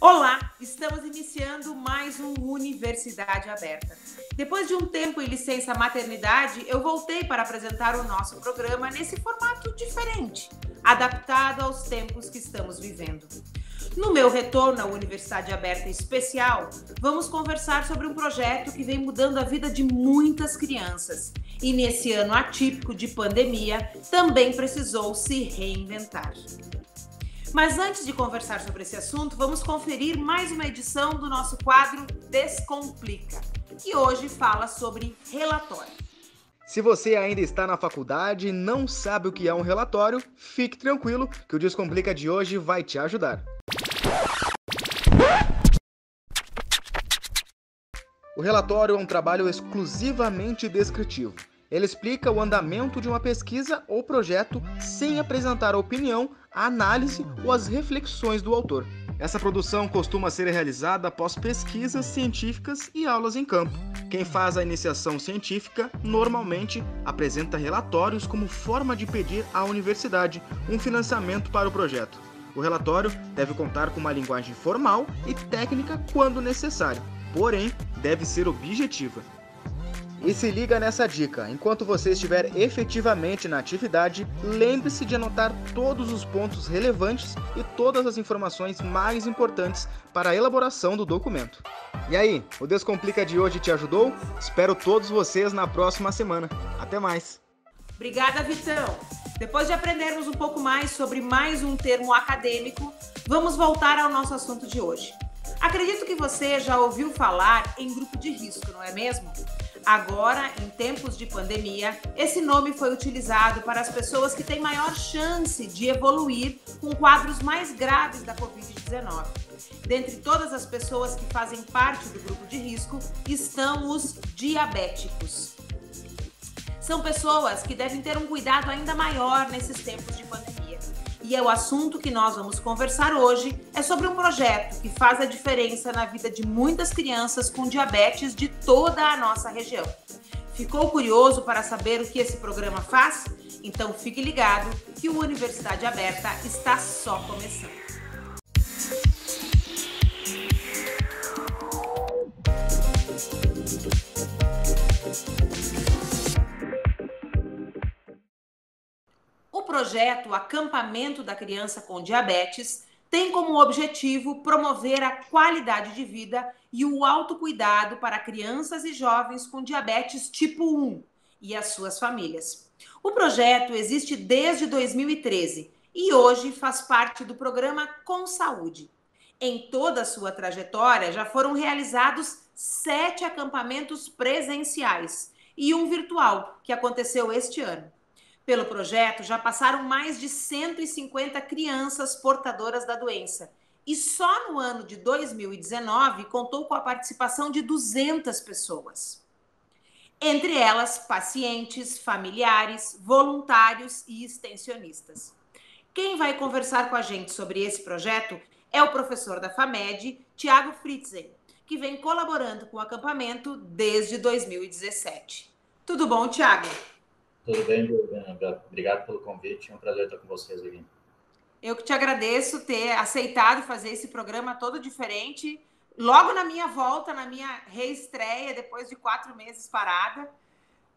Olá, estamos iniciando mais um Universidade Aberta. Depois de um tempo em licença maternidade, eu voltei para apresentar o nosso programa nesse formato diferente, adaptado aos tempos que estamos vivendo. No meu retorno à Universidade Aberta Especial, vamos conversar sobre um projeto que vem mudando a vida de muitas crianças e nesse ano atípico de pandemia também precisou se reinventar. Mas antes de conversar sobre esse assunto, vamos conferir mais uma edição do nosso quadro Descomplica, que hoje fala sobre relatório. Se você ainda está na faculdade e não sabe o que é um relatório, fique tranquilo que o Descomplica de hoje vai te ajudar. O relatório é um trabalho exclusivamente descritivo. Ele explica o andamento de uma pesquisa ou projeto sem apresentar a opinião, a análise ou as reflexões do autor. Essa produção costuma ser realizada após pesquisas científicas e aulas em campo. Quem faz a iniciação científica normalmente apresenta relatórios como forma de pedir à universidade um financiamento para o projeto. O relatório deve contar com uma linguagem formal e técnica quando necessário, porém deve ser objetiva. E se liga nessa dica, enquanto você estiver efetivamente na atividade, lembre-se de anotar todos os pontos relevantes e todas as informações mais importantes para a elaboração do documento. E aí, o Descomplica de hoje te ajudou? Espero todos vocês na próxima semana. Até mais! Obrigada, Vitão! Depois de aprendermos um pouco mais sobre mais um termo acadêmico, vamos voltar ao nosso assunto de hoje. Acredito que você já ouviu falar em grupo de risco, não é mesmo? Agora, em tempos de pandemia, esse nome foi utilizado para as pessoas que têm maior chance de evoluir com quadros mais graves da Covid-19. Dentre todas as pessoas que fazem parte do grupo de risco, estão os diabéticos. São pessoas que devem ter um cuidado ainda maior nesses tempos de pandemia. E o assunto que nós vamos conversar hoje é sobre um projeto que faz a diferença na vida de muitas crianças com diabetes de toda a nossa região. Ficou curioso para saber o que esse programa faz? Então fique ligado que o Universidade Aberta está só começando. O projeto Acampamento da Criança com Diabetes tem como objetivo promover a qualidade de vida e o autocuidado para crianças e jovens com diabetes tipo 1 e as suas famílias. O projeto existe desde 2013 e hoje faz parte do programa Com Saúde. Em toda a sua trajetória, já foram realizados 7 acampamentos presenciais e um virtual, que aconteceu este ano. Pelo projeto, já passaram mais de 150 crianças portadoras da doença. E só no ano de 2019 contou com a participação de 200 pessoas. Entre elas, pacientes, familiares, voluntários e extensionistas. Quem vai conversar com a gente sobre esse projeto é o professor da FAMED, Tiago Fritzen, que vem colaborando com o acampamento desde 2017. Tudo bom, Tiago? Tudo bem, Juliana? Obrigado pelo convite, é um prazer estar com vocês aqui. Eu que te agradeço ter aceitado fazer esse programa todo diferente, logo na minha volta, na minha reestreia, depois de 4 meses parada,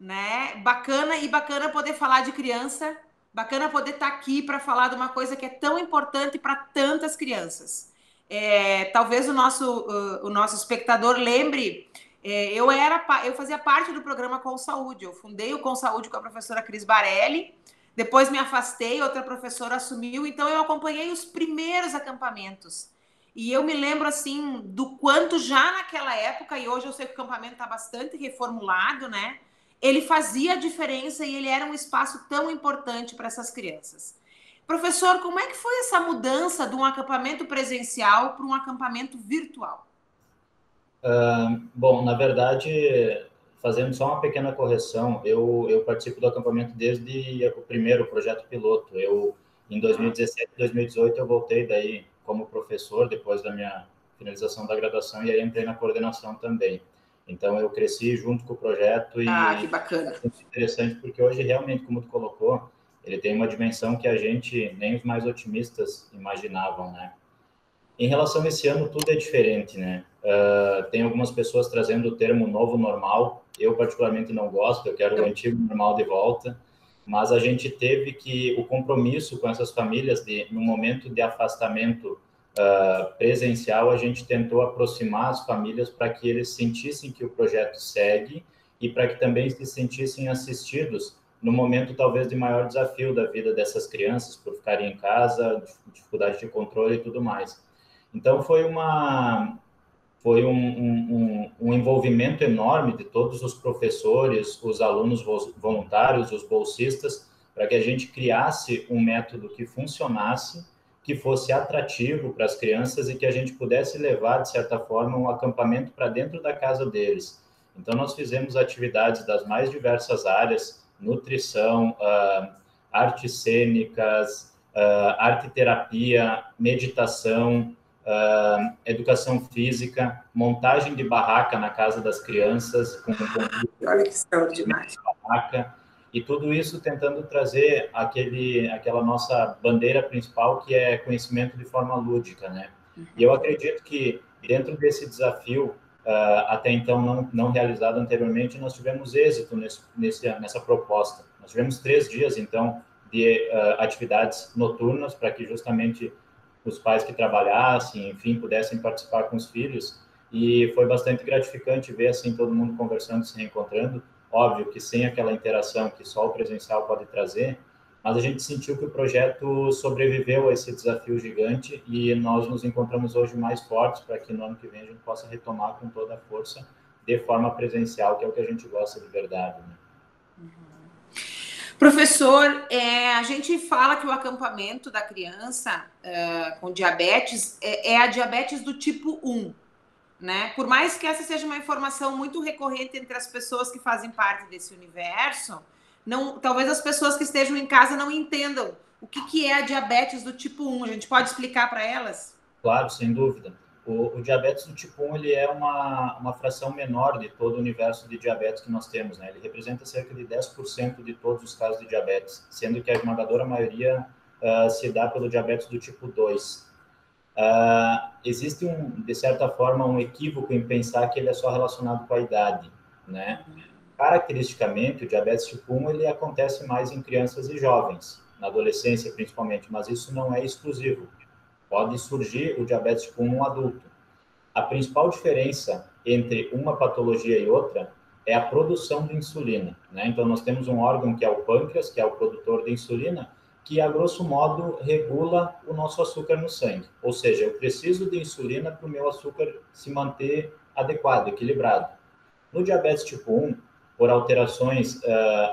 né? Bacana poder falar de criança, bacana poder estar aqui para falar de uma coisa que é tão importante para tantas crianças. Talvez o nosso espectador lembre... Eu fazia parte do programa Com Saúde, eu fundei o Com Saúde com a professora Cris Barelli, depois me afastei, outra professora assumiu, então eu acompanhei os primeiros acampamentos. E eu me lembro, assim, do quanto já naquela época, e hoje eu sei que o acampamento está bastante reformulado, né? Ele fazia a diferença e ele era um espaço tão importante para essas crianças. Professor, como é que foi essa mudança de um acampamento presencial para um acampamento virtual? Bom, na verdade, fazendo só uma pequena correção, eu participo do acampamento desde o primeiro projeto piloto. Em 2017 e 2018, eu voltei daí como professor, depois da minha finalização da graduação, e aí entrei na coordenação também. Então, eu cresci junto com o projeto e... que bacana! É muito interessante, porque hoje, realmente, como tu colocou, ele tem uma dimensão que a gente, nem os mais otimistas, imaginavam, né? Em relação a esse ano, tudo é diferente, né? Tem algumas pessoas trazendo o termo novo normal. Eu, particularmente, não gosto, eu quero o antigo normal de volta. Mas a gente teve que o compromisso com essas famílias, no momento de afastamento presencial, a gente tentou aproximar as famílias para que eles sentissem que o projeto segue e para que também se sentissem assistidos no momento talvez de maior desafio da vida dessas crianças, por ficarem em casa, dificuldade de controle e tudo mais. Então, foi um envolvimento enorme de todos os professores, os alunos voluntários, os bolsistas, para que a gente criasse um método que funcionasse, que fosse atrativo para as crianças e que a gente pudesse levar, de certa forma, um acampamento para dentro da casa deles. Então, nós fizemos atividades das mais diversas áreas, nutrição, artes cênicas, arte-terapia, meditação, educação física, montagem de barraca na casa das crianças, olha que extraordinário. Barraca, e tudo isso tentando trazer aquela nossa bandeira principal, que é conhecimento de forma lúdica, né? E eu acredito que dentro desse desafio, até então não realizado anteriormente, nós tivemos êxito nessa proposta. Nós tivemos 3 dias, então, de atividades noturnas, para que justamente os pais que trabalhassem, enfim, pudessem participar com os filhos, e foi bastante gratificante ver, assim, todo mundo conversando, se reencontrando. Óbvio que sem aquela interação que só o presencial pode trazer, mas a gente sentiu que o projeto sobreviveu a esse desafio gigante e nós nos encontramos hoje mais fortes para que no ano que vem a gente possa retomar com toda a força de forma presencial, que é o que a gente gosta de verdade, né? Professor, a gente fala que o acampamento da criança com diabetes é a diabetes do tipo 1, né? Por mais que essa seja uma informação muito recorrente entre as pessoas que fazem parte desse universo, talvez as pessoas que estejam em casa não entendam o que é a diabetes do tipo 1. A gente pode explicar para elas? Claro, sem dúvida. O diabetes do tipo 1, ele é uma fração menor de todo o universo de diabetes que nós temos, né? Ele representa cerca de 10% de todos os casos de diabetes, sendo que a esmagadora maioria se dá pelo diabetes do tipo 2. Existe, de certa forma, um equívoco em pensar que ele é só relacionado com a idade, né? Caracteristicamente, o diabetes tipo 1, ele acontece mais em crianças e jovens, na adolescência principalmente, mas isso não é exclusivo. Pode surgir o diabetes tipo 1 adulto. A principal diferença entre uma patologia e outra é a produção de insulina, né? Então, nós temos um órgão que é o pâncreas, que é o produtor de insulina, que, a grosso modo, regula o nosso açúcar no sangue. Ou seja, eu preciso de insulina para o meu açúcar se manter adequado, equilibrado. No diabetes tipo 1, por alterações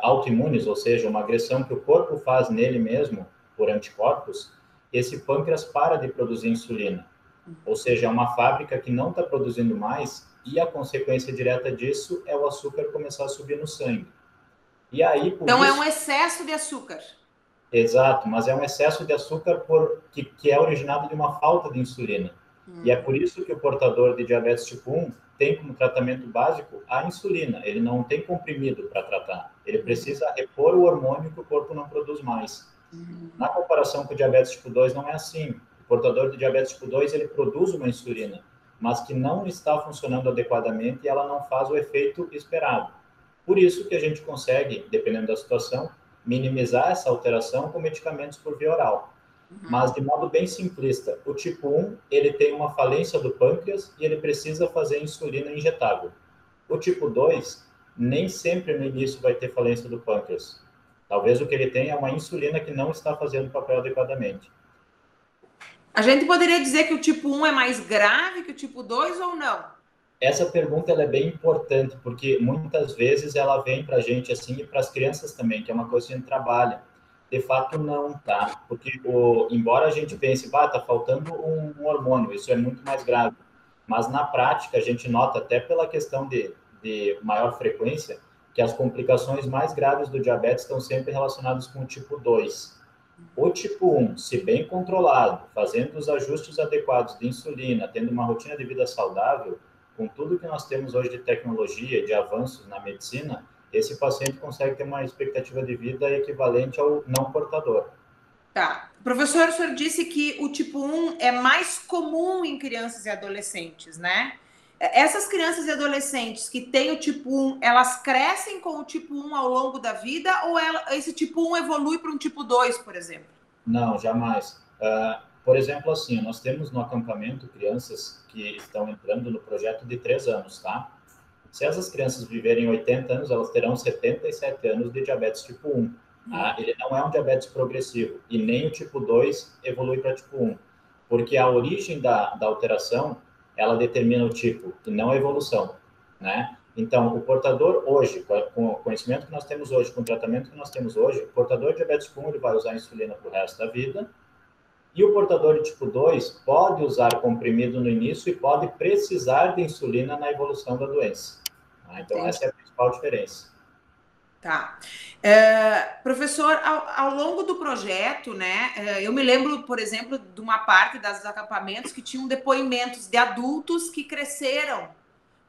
autoimunes, ou seja, uma agressão que o corpo faz nele mesmo, por anticorpos, esse pâncreas para de produzir insulina. Ou seja, é uma fábrica que não está produzindo mais e a consequência direta disso é o açúcar começar a subir no sangue. E aí, então, é um excesso de açúcar. Exato, mas é um excesso de açúcar que é originado de uma falta de insulina. E é por isso que o portador de diabetes tipo 1 tem como tratamento básico a insulina. Ele não tem comprimido para tratar. Ele precisa repor o hormônio que o corpo não produz mais. Na comparação com o diabetes tipo 2, não é assim. O portador de diabetes tipo 2, ele produz uma insulina, mas que não está funcionando adequadamente e ela não faz o efeito esperado. Por isso que a gente consegue, dependendo da situação, minimizar essa alteração com medicamentos por via oral. Mas, de modo bem simplista, o tipo 1, ele tem uma falência do pâncreas e ele precisa fazer insulina injetável. O tipo 2, nem sempre no início vai ter falência do pâncreas. Talvez o que ele tenha é uma insulina que não está fazendo o papel adequadamente. A gente poderia dizer que o tipo 1 é mais grave que o tipo 2 ou não? Essa pergunta ela é bem importante, porque muitas vezes ela vem para a gente assim, e para as crianças também, que é uma coisa que a gente trabalha. De fato, não, tá? Porque, embora a gente pense, tá faltando um hormônio, isso é muito mais grave. Mas, na prática, a gente nota, até pela questão de maior frequência, que as complicações mais graves do diabetes estão sempre relacionadas com o tipo 2. O tipo 1, se bem controlado, fazendo os ajustes adequados de insulina, tendo uma rotina de vida saudável, com tudo que nós temos hoje de tecnologia, de avanços na medicina, esse paciente consegue ter uma expectativa de vida equivalente ao não portador. Tá. Professor, o senhor disse que o tipo 1 é mais comum em crianças e adolescentes, né? Essas crianças e adolescentes que têm o tipo 1, elas crescem com o tipo 1 ao longo da vida ou esse tipo 1 evolui para um tipo 2, por exemplo? Não, jamais. Por exemplo, assim, nós temos no acampamento crianças que estão entrando no projeto de 3 anos, tá? Se essas crianças viverem 80 anos, elas terão 77 anos de diabetes tipo 1. Tá? Ele não é um diabetes progressivo e nem o tipo 2 evolui para tipo 1, porque a origem da alteração, ela determina o tipo e não a evolução, né? Então, o portador hoje, com o conhecimento que nós temos hoje, com o tratamento que nós temos hoje, o portador de diabetes tipo 1 ele vai usar insulina para o resto da vida, e o portador de tipo 2 pode usar comprimido no início e pode precisar de insulina na evolução da doença. Então, entendi. Essa é a principal diferença. Tá. Professor, ao longo do projeto, né, eu me lembro, por exemplo, de uma parte dos acampamentos que tinham depoimentos de adultos que cresceram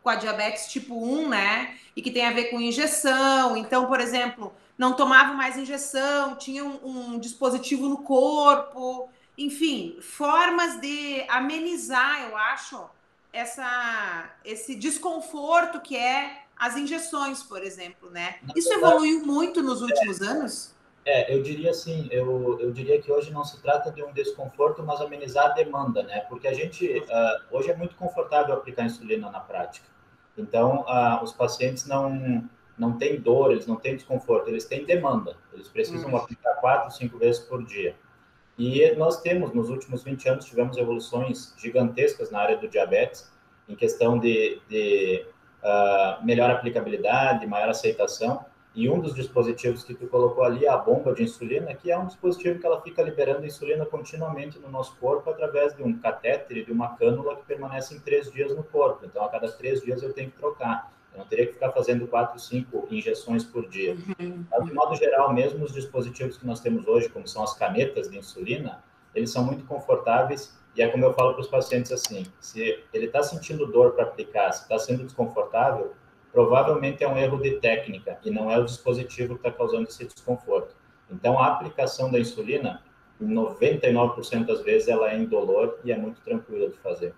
com a diabetes tipo 1, né, e que tem a ver com injeção. Então, por exemplo, não tomavam mais injeção, tinham um dispositivo no corpo, enfim, formas de amenizar, eu acho, esse desconforto que é as injeções, por exemplo, né? Isso evoluiu muito nos últimos anos? Eu diria assim, eu diria que hoje não se trata de um desconforto, mas amenizar a demanda, né? Porque a gente, hoje é muito confortável aplicar insulina na prática. Então, os pacientes não têm dor, eles não têm desconforto, eles têm demanda. Eles precisam aplicar 4, 5 vezes por dia. E nós temos, nos últimos 20 anos, tivemos evoluções gigantescas na área do diabetes, em questão de melhor aplicabilidade, maior aceitação. E um dos dispositivos que tu colocou ali é a bomba de insulina, que é um dispositivo que ela fica liberando insulina continuamente no nosso corpo através de um catéter e de uma cânula que permanece em 3 dias no corpo. Então, a cada 3 dias eu tenho que trocar. Eu não teria que ficar fazendo 4, 5 injeções por dia. De modo geral, mesmo os dispositivos que nós temos hoje, como são as canetas de insulina, eles são muito confortáveis e é como eu falo para os pacientes assim, se ele está sentindo dor para aplicar, se está sendo desconfortável, provavelmente é um erro de técnica e não é o dispositivo que está causando esse desconforto. Então, a aplicação da insulina, 99% das vezes, ela é indolor e é muito tranquila de fazer.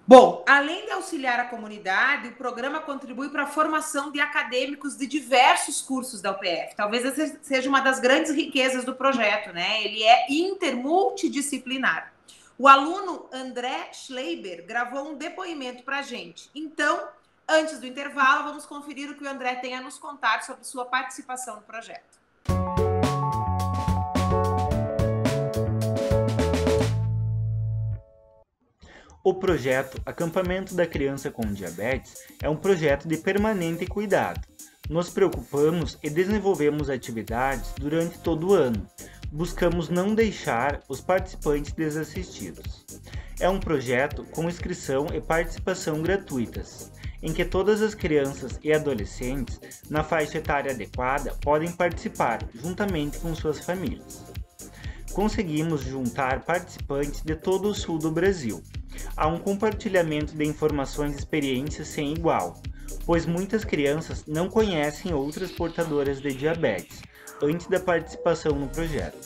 Bom, além de auxiliar a comunidade, o programa contribui para a formação de acadêmicos de diversos cursos da UPF. Talvez essa seja uma das grandes riquezas do projeto, né? Ele é intermultidisciplinar. O aluno André Schleiber gravou um depoimento para a gente. Então, antes do intervalo, vamos conferir o que o André tem a nos contar sobre sua participação no projeto. O projeto Acampamento da Criança com Diabetes é um projeto de permanente cuidado. Nos preocupamos e desenvolvemos atividades durante todo o ano. Buscamos não deixar os participantes desassistidos. É um projeto com inscrição e participação gratuitas, em que todas as crianças e adolescentes na faixa etária adequada podem participar juntamente com suas famílias. Conseguimos juntar participantes de todo o sul do Brasil. Há um compartilhamento de informações e experiências sem igual, pois muitas crianças não conhecem outras portadoras de diabetes antes da participação no projeto.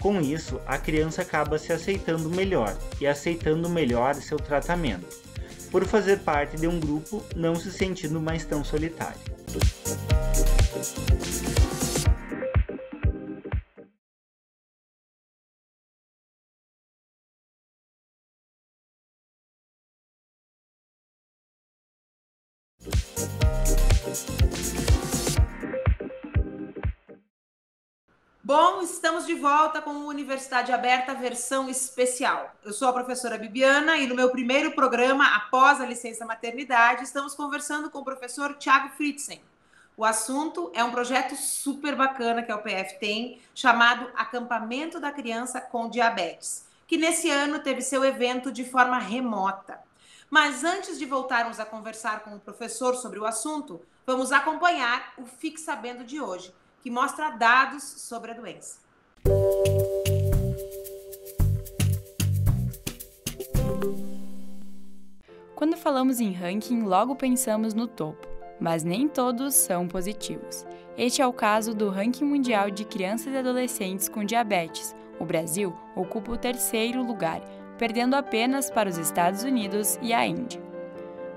Com isso, a criança acaba se aceitando melhor e aceitando melhor seu tratamento, por fazer parte de um grupo, não se sentindo mais tão solitário. Bom, estamos de volta com o Universidade Aberta versão especial. Eu sou a professora Bibiana e no meu primeiro programa, após a licença maternidade, estamos conversando com o professor Thiago Fritzen. O assunto é um projeto super bacana que a UPF tem, chamado Acampamento da Criança com Diabetes, que nesse ano teve seu evento de forma remota. Mas antes de voltarmos a conversar com o professor sobre o assunto, vamos acompanhar o Fique Sabendo de hoje, que mostra dados sobre a doença. Quando falamos em ranking, logo pensamos no topo, mas nem todos são positivos. Este é o caso do ranking mundial de crianças e adolescentes com diabetes. O Brasil ocupa o 3º lugar, perdendo apenas para os Estados Unidos e a Índia.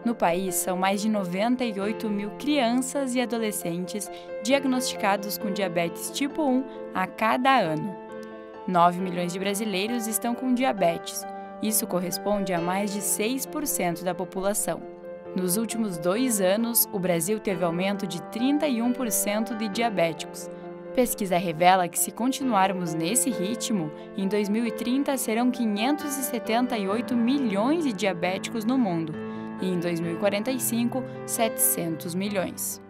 No país, são mais de 98 mil crianças e adolescentes diagnosticados com diabetes tipo 1 a cada ano. 9 milhões de brasileiros estão com diabetes. Isso corresponde a mais de 6% da população. Nos últimos 2 anos, o Brasil teve aumento de 31% de diabéticos. Pesquisa revela que, se continuarmos nesse ritmo, em 2030 serão 578 milhões de diabéticos no mundo e, em 2045, 700 milhões.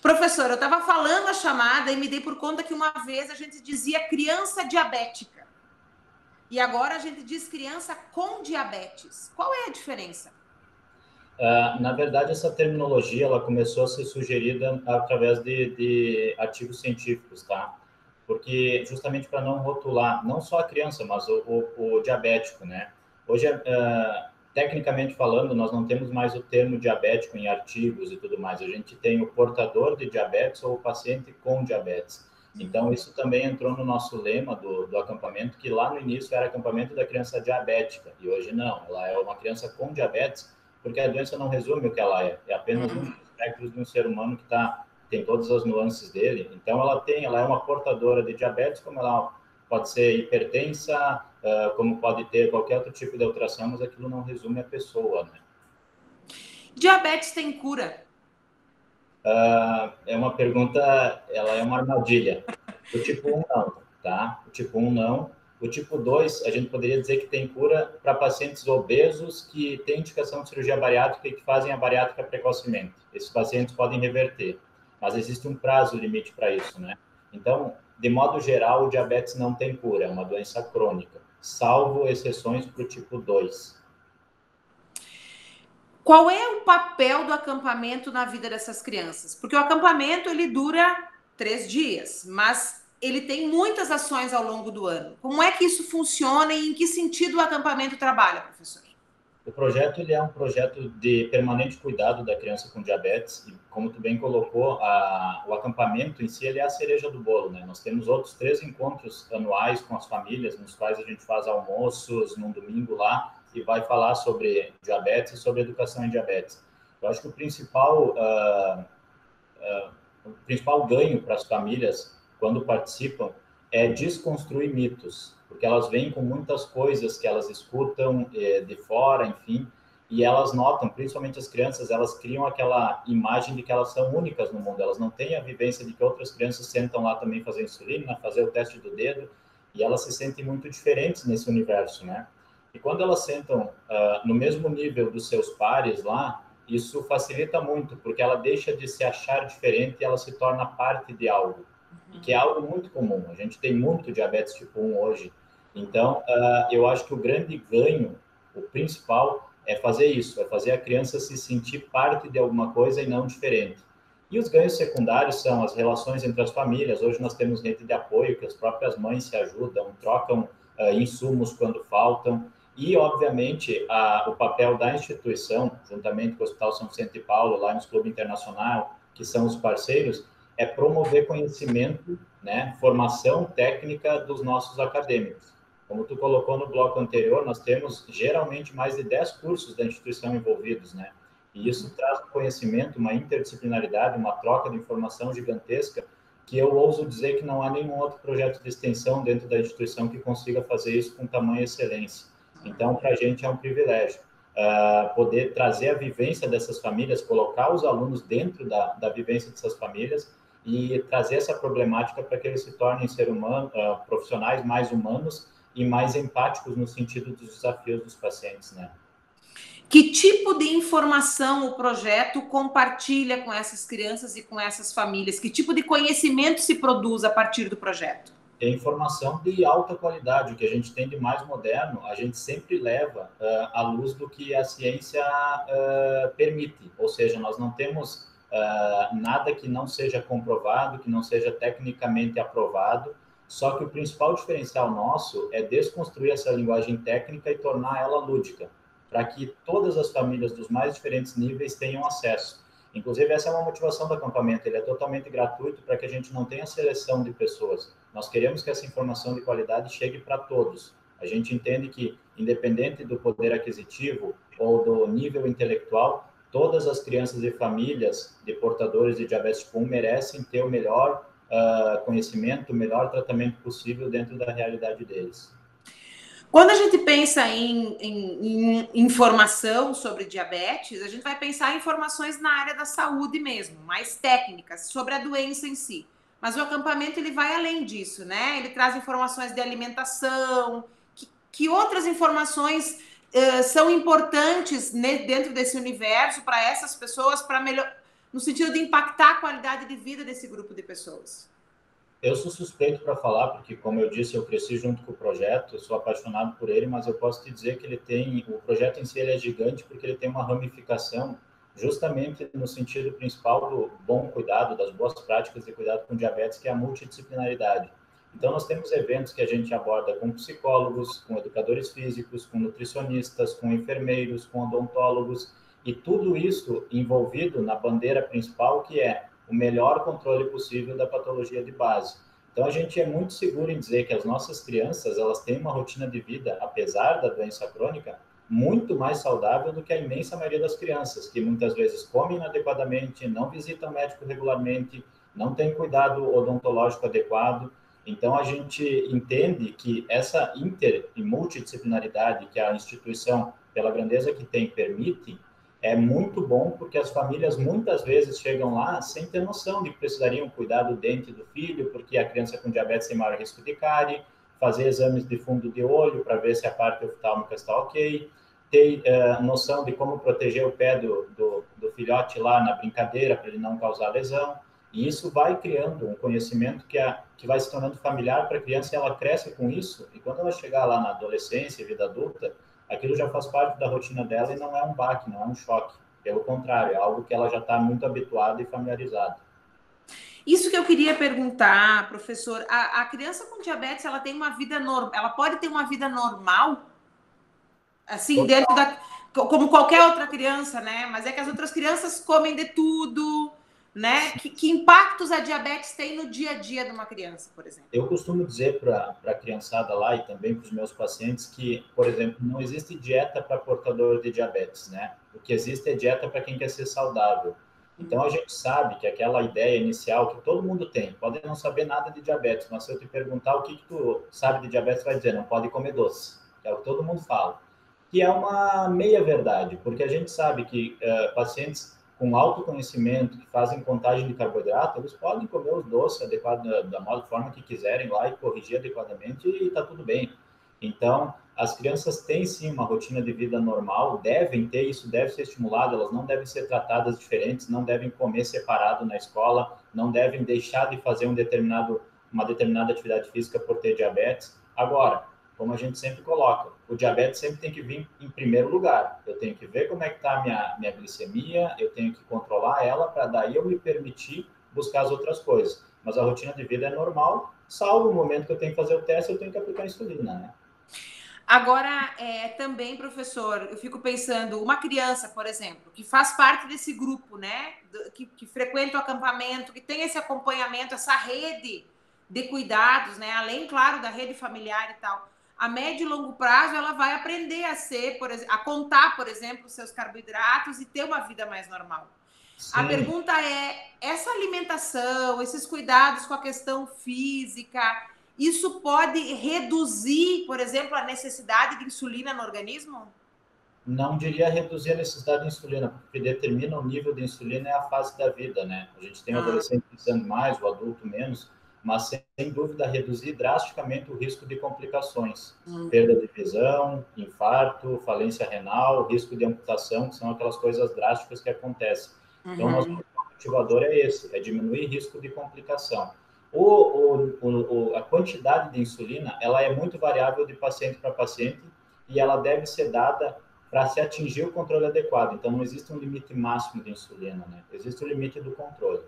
Professora, eu estava falando a chamada e me dei por conta que uma vez a gente dizia criança diabética. E agora a gente diz criança com diabetes. Qual é a diferença? Na verdade, essa terminologia ela começou a ser sugerida através de artigos científicos, tá? Porque justamente para não rotular não só a criança, mas o diabético, né? Hoje, tecnicamente falando, nós não temos mais o termo diabético em artigos e tudo mais. A gente tem o portador de diabetes ou o paciente com diabetes. Então, isso também entrou no nosso lema do acampamento, que lá no início era acampamento da criança diabética, e hoje não, ela é uma criança com diabetes, porque a doença não resume o que ela é apenas um dos espectros de um ser humano que tem todas as nuances dele. Então, ela é uma portadora de diabetes, como ela pode ser hipertensa, como pode ter qualquer outro tipo de alteração, mas aquilo não resume a pessoa, né? Diabetes tem cura? É uma pergunta, ela é uma armadilha. O tipo 1 não, tá? O tipo 1 não. O tipo 2, a gente poderia dizer que tem cura para pacientes obesos que têm indicação de cirurgia bariátrica e que fazem a bariátrica precocemente. Esses pacientes podem reverter, mas existe um prazo limite para isso, né? Então, de modo geral, o diabetes não tem cura, é uma doença crônica, salvo exceções para o tipo 2. Qual é o papel do acampamento na vida dessas crianças? Porque o acampamento, ele dura 3 dias, mas ele tem muitas ações ao longo do ano. Como é que isso funciona e em que sentido o acampamento trabalha, professor? O projeto ele é um projeto de permanente cuidado da criança com diabetes e, como tu bem colocou, o acampamento em si ele é a cereja do bolo, né? Nós temos outros 3 encontros anuais com as famílias, nos quais a gente faz almoços num domingo lá e vai falar sobre diabetes e sobre educação em diabetes. Eu acho que o principal ganho para as famílias quando participam é desconstruir mitos, porque elas vêm com muitas coisas que elas escutam de fora, enfim, e elas notam, principalmente as crianças, elas criam aquela imagem de que elas são únicas no mundo, elas não têm a vivência de que outras crianças sentam lá também fazer insulina, fazer o teste do dedo, e elas se sentem muito diferentes nesse universo, né? E quando elas sentam no mesmo nível dos seus pares lá, isso facilita muito, porque ela deixa de se achar diferente e ela se torna parte de algo, e que é algo muito comum. A gente tem muito diabetes tipo 1 hoje. Então, eu acho que o grande ganho, o principal, é fazer isso, é fazer a criança se sentir parte de alguma coisa e não diferente. E os ganhos secundários são as relações entre as famílias. Hoje nós temos rede de apoio, que as próprias mães se ajudam, trocam insumos quando faltam. E, obviamente, o papel da instituição, juntamente com o Hospital São Vicente e Paulo, lá no Clube Internacional, que são os parceiros, é promover conhecimento, né, formação técnica dos nossos acadêmicos. Como tu colocou no bloco anterior, nós temos geralmente mais de 10 cursos da instituição envolvidos, né? E isso traz um conhecimento, uma interdisciplinaridade, uma troca de informação gigantesca, que eu ouso dizer que não há nenhum outro projeto de extensão dentro da instituição que consiga fazer isso com tamanha excelência. Então, para a gente é um privilégio poder trazer a vivência dessas famílias, colocar os alunos dentro da vivência dessas famílias e trazer essa problemática para que eles se tornem profissionais mais humanos e mais empáticos no sentido dos desafios dos pacientes, né? Que tipo de informação o projeto compartilha com essas crianças e com essas famílias? Que tipo de conhecimento se produz a partir do projeto? É informação de alta qualidade. O que a gente tem de mais moderno, a gente sempre leva à luz do que a ciência permite. Ou seja, nós não temos nada que não seja comprovado, que não seja tecnicamente aprovado. Só que o principal diferencial nosso é desconstruir essa linguagem técnica e tornar ela lúdica, para que todas as famílias dos mais diferentes níveis tenham acesso. Inclusive, essa é uma motivação do acampamento, ele é totalmente gratuito para que a gente não tenha seleção de pessoas. Nós queremos que essa informação de qualidade chegue para todos. A gente entende que, independente do poder aquisitivo ou do nível intelectual, todas as crianças e famílias de portadores de diabetes tipo 1 merecem ter o melhor conhecimento, o melhor tratamento possível dentro da realidade deles. Quando a gente pensa em informação sobre diabetes, a gente vai pensar em informações na área da saúde mesmo, mais técnicas, sobre a doença em si. Mas o acampamento ele vai além disso, né? Ele traz informações de alimentação, que outras informações são importantes dentro desse universo para essas pessoas, para melhor, no sentido de impactar a qualidade de vida desse grupo de pessoas. Eu sou suspeito para falar, porque, como eu disse, eu cresci junto com o projeto, eu sou apaixonado por ele, mas eu posso te dizer que o projeto em si ele é gigante porque ele tem uma ramificação justamente no sentido principal do bom cuidado, das boas práticas de cuidado com diabetes, que é a multidisciplinaridade. Então, nós temos eventos que a gente aborda com psicólogos, com educadores físicos, com nutricionistas, com enfermeiros, com odontólogos, e tudo isso envolvido na bandeira principal, que é o melhor controle possível da patologia de base. Então, a gente é muito seguro em dizer que as nossas crianças, elas têm uma rotina de vida, apesar da doença crônica, muito mais saudável do que a imensa maioria das crianças, que muitas vezes comem inadequadamente, não visitam médico regularmente, não têm cuidado odontológico adequado. Então, a gente entende que essa inter e multidisciplinaridade que a instituição, pela grandeza que tem, permite, é muito bom, porque as famílias muitas vezes chegam lá sem ter noção de que precisariam cuidar do dente do filho, porque a criança com diabetes tem maior risco de cárie, fazer exames de fundo de olho para ver se a parte oftálmica está ok, ter noção de como proteger o pé do filhote lá na brincadeira para ele não causar lesão. E isso vai criando um conhecimento que vai se tornando familiar para a criança, e ela cresce com isso, e quando ela chegar lá na adolescência e vida adulta, aquilo já faz parte da rotina dela e não é um baque, não é um choque. Pelo contrário, é algo que ela já está muito habituada e familiarizada. Isso que eu queria perguntar, professor, a criança com diabetes, ela tem uma vida normal, ela pode ter uma vida normal? Assim, dentro da... como qualquer outra criança, né? Mas é que as outras crianças comem de tudo, né? Que impactos a diabetes tem no dia a dia de uma criança, por exemplo? Eu costumo dizer para a criançada lá e também para os meus pacientes que, por exemplo, não existe dieta para portador de diabetes, né? O que existe é dieta para quem quer ser saudável. Então, a gente sabe que aquela ideia inicial que todo mundo tem, pode não saber nada de diabetes, mas se eu te perguntar o que tu sabe de diabetes, vai dizer, não pode comer doce, que é o que todo mundo fala. Que é uma meia-verdade, porque a gente sabe que pacientes com autoconhecimento, que fazem contagem de carboidrato, eles podem comer os doces da forma que quiserem lá e corrigir adequadamente e está tudo bem. Então, as crianças têm sim uma rotina de vida normal, devem ter, isso deve ser estimulado, elas não devem ser tratadas diferentes, não devem comer separado na escola, não devem deixar de fazer uma determinada atividade física por ter diabetes. Agora, como a gente sempre coloca, o diabetes sempre tem que vir em primeiro lugar. Eu tenho que ver como é que está a minha glicemia, eu tenho que controlar ela para daí eu me permitir buscar as outras coisas. Mas a rotina de vida é normal, salvo o momento que eu tenho que fazer o teste, eu tenho que aplicar insulina, né? Agora, também, professor, eu fico pensando, uma criança, por exemplo, que faz parte desse grupo, né, que frequenta o acampamento, que tem esse acompanhamento, essa rede de cuidados, né, além, claro, da rede familiar e tal, a médio e longo prazo, ela vai aprender a contar, por exemplo, os seus carboidratos e ter uma vida mais normal. Sim. A pergunta é, essa alimentação, esses cuidados com a questão física, isso pode reduzir, por exemplo, a necessidade de insulina no organismo? Não diria reduzir a necessidade de insulina, porque determina o nível de insulina é a fase da vida, né? A gente tem o adolescente precisando mais, o adulto menos, mas sem dúvida reduzir drasticamente o risco de complicações. Perda de visão, infarto, falência renal, risco de amputação, que são aquelas coisas drásticas que acontecem. Então, nosso motivador é esse, é diminuir risco de complicação. A quantidade de insulina, ela é muito variável de paciente para paciente e ela deve ser dada para se atingir o controle adequado. Então, não existe um limite máximo de insulina, né? Existe o limite do controle.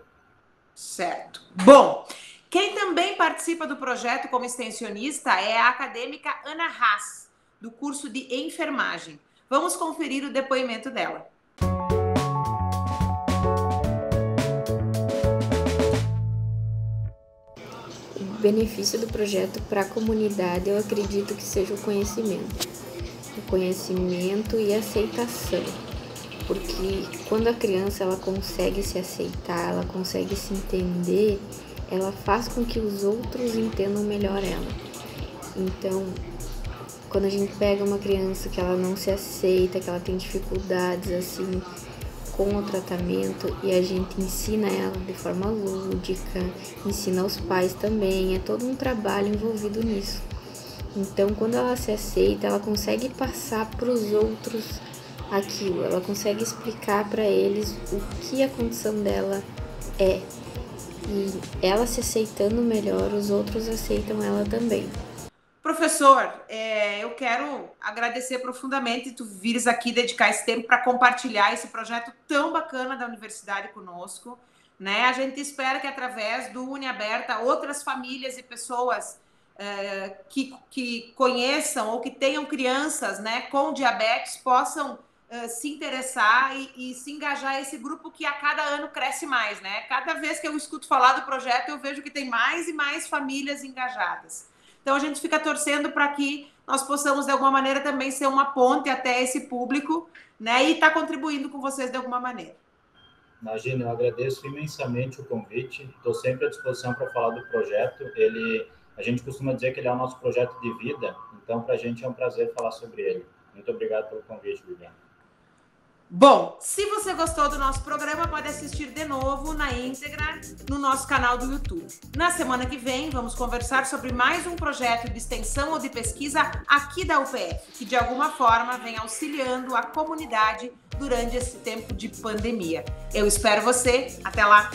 Certo. Bom, quem também participa do projeto como extensionista é a acadêmica Ana Haas, do curso de enfermagem. Vamos conferir o depoimento dela. benefício do projeto para a comunidade, eu acredito que seja o conhecimento e a aceitação, porque quando a criança ela consegue se aceitar, ela consegue se entender, ela faz com que os outros entendam melhor ela. Então, quando a gente pega uma criança que ela não se aceita, que ela tem dificuldades assim com o tratamento, e a gente ensina ela de forma lúdica, ensina os pais também, é todo um trabalho envolvido nisso. Então, quando ela se aceita, ela consegue passar para os outros aquilo, ela consegue explicar para eles o que a condição dela é. E ela se aceitando melhor, os outros aceitam ela também. Professor, eu quero agradecer profundamente tu vires aqui dedicar esse tempo para compartilhar esse projeto tão bacana da universidade conosco, né? A gente espera que através do UniAberta outras famílias e pessoas que conheçam ou que tenham crianças, né, com diabetes possam se interessar e se engajar esse grupo que a cada ano cresce mais, né? Cada vez que eu escuto falar do projeto, eu vejo que tem mais e mais famílias engajadas. Então, a gente fica torcendo para que nós possamos, de alguma maneira, também ser uma ponte até esse público, né? E estar contribuindo com vocês de alguma maneira. Imagina, eu agradeço imensamente o convite. Estou sempre à disposição para falar do projeto. A gente costuma dizer que ele é o nosso projeto de vida, então, para a gente é um prazer falar sobre ele. Muito obrigado pelo convite, Viviane. Bom, se você gostou do nosso programa, pode assistir de novo na íntegra no nosso canal do YouTube. Na semana que vem, vamos conversar sobre mais um projeto de extensão ou de pesquisa aqui da UPF, que de alguma forma vem auxiliando a comunidade durante esse tempo de pandemia. Eu espero você. Até lá!